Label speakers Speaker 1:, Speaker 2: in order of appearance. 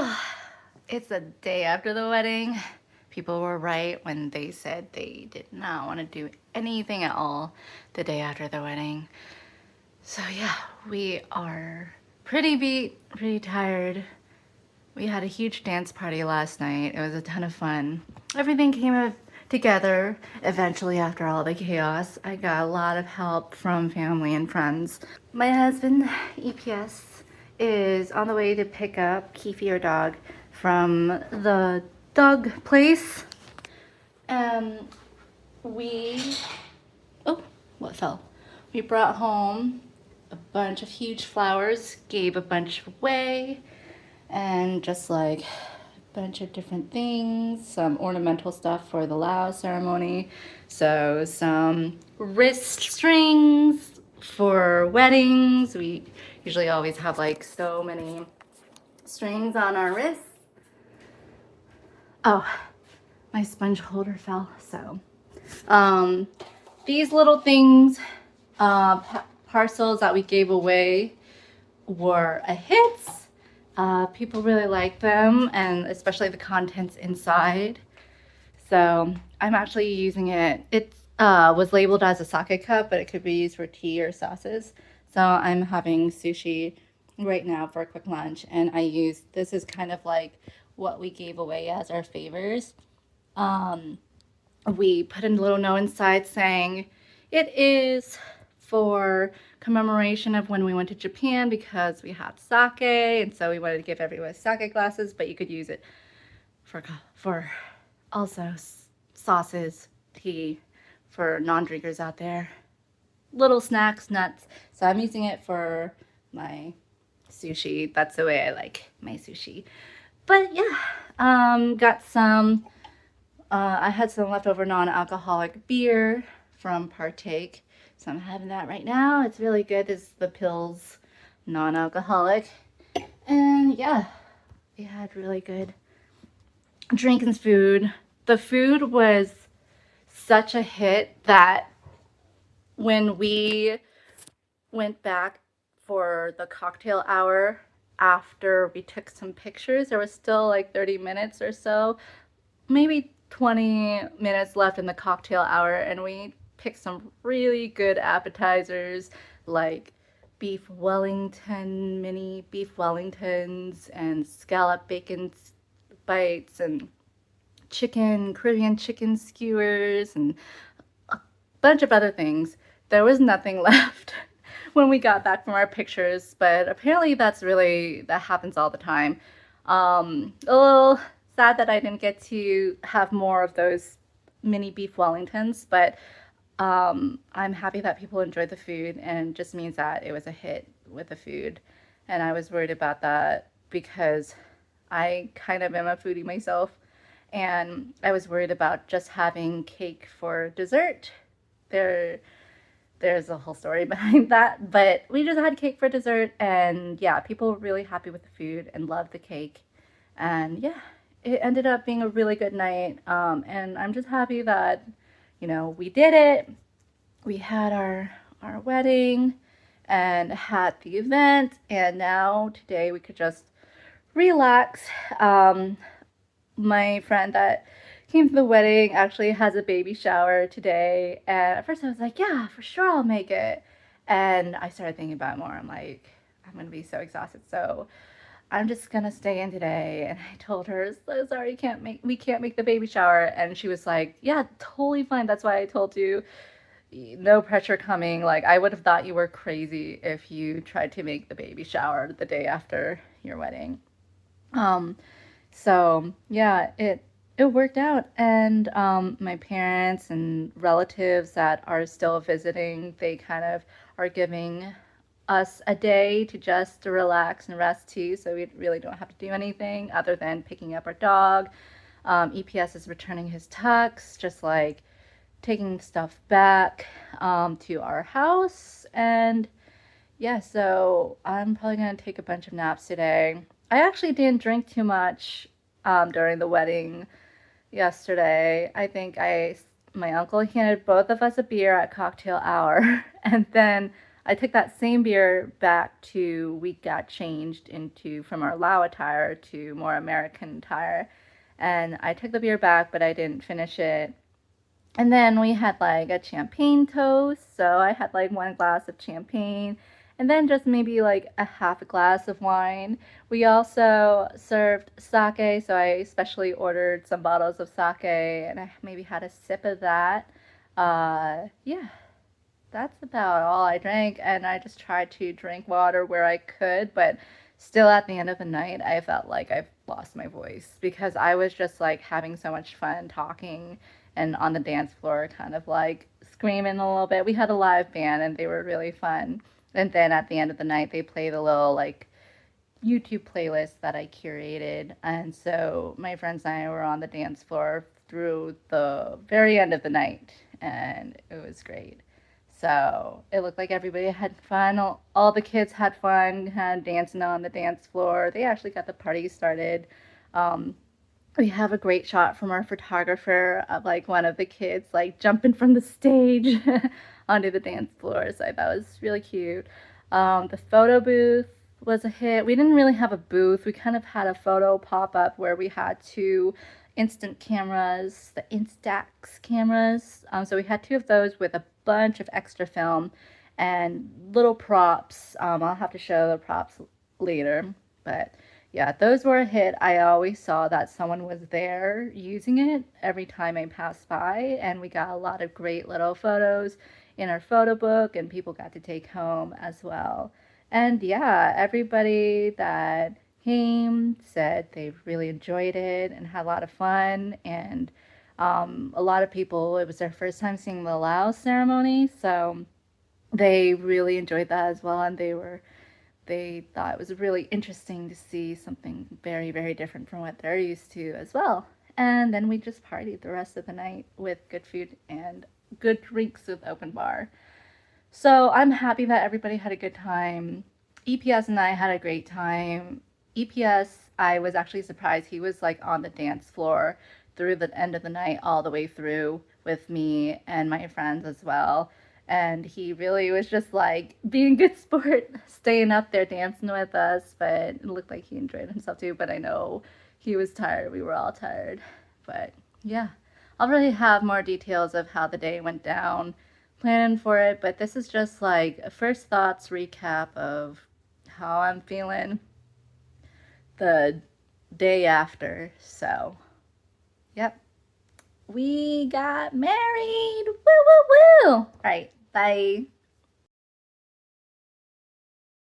Speaker 1: Oh, it's the day after the wedding. People were right when they said they did not want to do anything at all the day after the wedding. So yeah, we are pretty beat, pretty tired. We had a huge dance party last night. It was a ton of fun. Everything came together eventually after all the chaos. I got a lot of help from family and friends. My husband, EPS, is on the way to pick up Keefe, our dog, from the dog place. Um, we, oh, what fell? We brought home a bunch of huge flowers, gave a bunch away, and just like a bunch of different things, some ornamental stuff for the Lao ceremony. So some wrist strings for weddings. We usually always have like so many strings on our wrists. Oh, my sponge holder fell. So these little things, parcels that we gave away were a hit. People really like them, and especially the contents inside. So I'm actually using it. It was labeled as a sake cup, but it could be used for tea or sauces. So I'm having sushi right now for a quick lunch, and this is kind of like what we gave away as our favors. We put a little note inside saying it is for commemoration of when we went to Japan because we had sake, and so we wanted to give everyone sake glasses, but you could use it for also sauces, tea for non-drinkers out there. Little snacks, nuts. So I'm using it for my sushi. That's the way I like my sushi. But yeah, got some I had some leftover non-alcoholic beer from Partake, so I'm having that right now. It's really good. It's the Pils non-alcoholic. And yeah, we had really good drink and food. The food was such a hit that when we went back for the cocktail hour after we took some pictures, there was still like 30 minutes or so, maybe 20 minutes left in the cocktail hour, and we picked some really good appetizers like mini beef Wellingtons, and scallop bacon bites, and Caribbean chicken skewers, and a bunch of other things. There was nothing left when we got back from our pictures, but apparently that happens all the time. A little sad that I didn't get to have more of those mini beef Wellingtons, but I'm happy that people enjoyed the food, and just means that it was a hit with the food. And I was worried about that because I kind of am a foodie myself, and I was worried about just having cake for dessert. There, there's a whole story behind that, but we just had cake for dessert, and yeah, people were really happy with the food and loved the cake, and yeah, it ended up being a really good night. And I'm just happy that we did it. We had our wedding and had the event, and now today we could just relax. My friend that came to the wedding actually has a baby shower today, and at first I was like, yeah, for sure I'll make it. And I started thinking about it more. I'm like, I'm gonna be so exhausted, so I'm just gonna stay in today. And I told her, so sorry, we can't make the baby shower. And she was like, yeah, totally fine. That's why I told you, no pressure coming. Like, I would have thought you were crazy if you tried to make the baby shower the day after your wedding. Um, so yeah, it worked out, and my parents and relatives that are still visiting, they kind of are giving us a day to just to relax and rest too, so we really don't have to do anything other than picking up our dog. EPS is returning his tux, just like taking stuff back to our house, and yeah, so I'm probably gonna take a bunch of naps today. I actually didn't drink too much during the wedding yesterday. I think my uncle handed both of us a beer at cocktail hour, and then I took that same beer back to, we got changed into from our Lao attire to more American attire. And I took the beer back, but I didn't finish it. And then we had like a champagne toast. So I had like one glass of champagne and then just maybe like a half a glass of wine. We also served sake. So I specially ordered some bottles of sake and I maybe had a sip of that. Yeah, that's about all I drank. And I just tried to drink water where I could. But still at the end of the night, I felt like I've lost my voice because I was just like having so much fun talking and on the dance floor, kind of like screaming a little bit. We had a live band and they were really fun. And then at the end of the night, they played a little like YouTube playlist that I curated. And so my friends and I were on the dance floor through the very end of the night, and it was great. So it looked like everybody had fun. All the kids had fun, had dancing on the dance floor. They actually got the party started. Um, we have a great shot from our photographer of like one of the kids like jumping from the stage onto the dance floor. So I thought it was really cute. The photo booth was a hit. We didn't really have a booth. We kind of had a photo pop up where we had two instant cameras, the Instax cameras. So we had two of those with a bunch of extra film and little props. I'll have to show the props later, but yeah, those were a hit. I always saw that someone was there using it every time I passed by, and we got a lot of great little photos in our photo book, and people got to take home as well. And yeah, everybody that came said they really enjoyed it and had a lot of fun. And a lot of people, it was their first time seeing the Lao ceremony, so they really enjoyed that as well. And they thought it was really interesting to see something very, very different from what they're used to as well. And then we just partied the rest of the night with good food and good drinks with open bar. So I'm happy that everybody had a good time. EPS and I had a great time. EPS, I was actually surprised. He was like on the dance floor through the end of the night, all the way through with me and my friends as well. And he really was just like being a good sport, staying up there dancing with us. But it looked like he enjoyed himself too. But I know he was tired. We were all tired. But yeah, I'll really have more details of how the day went down, planning for it. But this is just like a first thoughts recap of how I'm feeling the day after. So, yep, we got married. Woo, woo, woo. All right, bye.